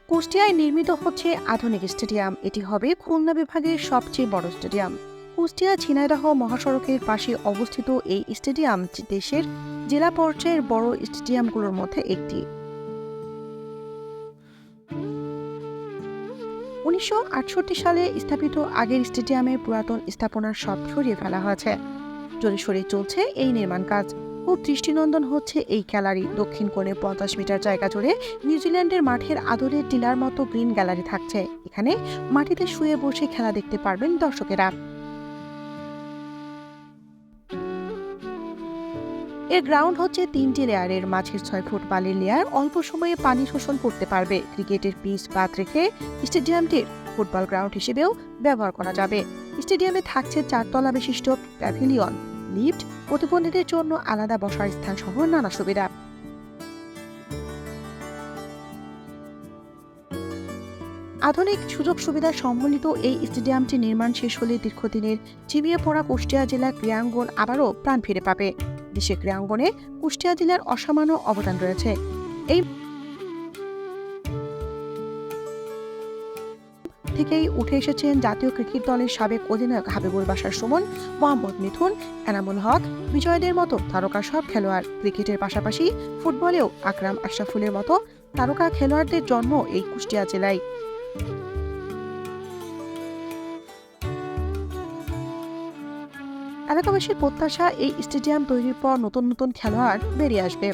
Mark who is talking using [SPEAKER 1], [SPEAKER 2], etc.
[SPEAKER 1] কুষ্টিয়ায় নির্মিত হচ্ছে আধুনিক স্টেডিয়াম। এটি হবে খুলনা বিভাগের সবচেয়ে বড় স্টেডিয়াম। কুষ্টিয়া ঝিনাইদহ মহাসড়কের পাশে অবস্থিত এই স্টেডিয়াম দেশের জেলা পর্যায়ের বড় স্টেডিয়ামগুলোর মধ্যে একটি। 1968 সালে স্থাপিত আগের স্টেডিয়ামের পুরাতন স্থাপনার সব সরিয়ে ফেলা হয়েছে। জোরে সরে চলছে এই নির্মাণ কাজ। খুব দৃষ্টিনন্দন হচ্ছে এই গ্যালারি। দক্ষিণ কোণে 50 মিটার জায়গা জুড়ে নিউজিল্যান্ডের মাঠের আদলে টিলার মতো গ্রিন গ্যালারি থাকছে। এখানে মাটিতে শুয়ে বসে খেলা দেখতে পারবেন দর্শকেরা। এর গ্রাউন্ড হচ্ছে 3টি লেয়ারের। মাঝের 6 ফুট বালির লেয়ার অল্প সময়ে পানি শোষণ করতে পারবে। ক্রিকেটের পিচ বাদ রেখে স্টেডিয়ামটির ফুটবল গ্রাউন্ড হিসেবেও ব্যবহার করা যাবে। স্টেডিয়ামে থাকছে 4 তলা বিশিষ্ট প্যাভিলিয়ন, লিফট, প্রতিবন্ধীদের জন্য আলাদা বসার স্থান সহ নানা সুবিধা। আধুনিক সুযোগ সুবিধা সম্বলিত এই স্টেডিয়ামটি নির্মাণ শেষ হলে দীর্ঘদিনের ঝিমিয়ে পড়া কুষ্টিয়া জেলা ক্রীড়াঙ্গন আবারও প্রাণ ফিরে পাবে। দেশে ক্রীড়াঙ্গনে কুষ্টিয়া জেলার অসামান্য অবদান রয়েছে। এই থেকেই উঠে এসেছেন জাতীয় ক্রিকেট দলের সাবেক অধিনায়ক হাবিবুল বাশার সুমন, মোহাম্মদ মিথুন, এনামুল হক, বিজয়দের মতো তারকা সব খেলোয়াড়। ক্রিকেটের পাশাপাশি ফুটবলেও আকরাম আশরাফুলের মতো তারকা খেলোয়াড়দের জন্ম এই কুষ্টিয়া জেলায়। এলাকাবাসীর প্রত্যাশা, এই স্টেডিয়াম তৈরির পর নতুন নতুন খেলোয়াড় বেরিয়ে আসবে।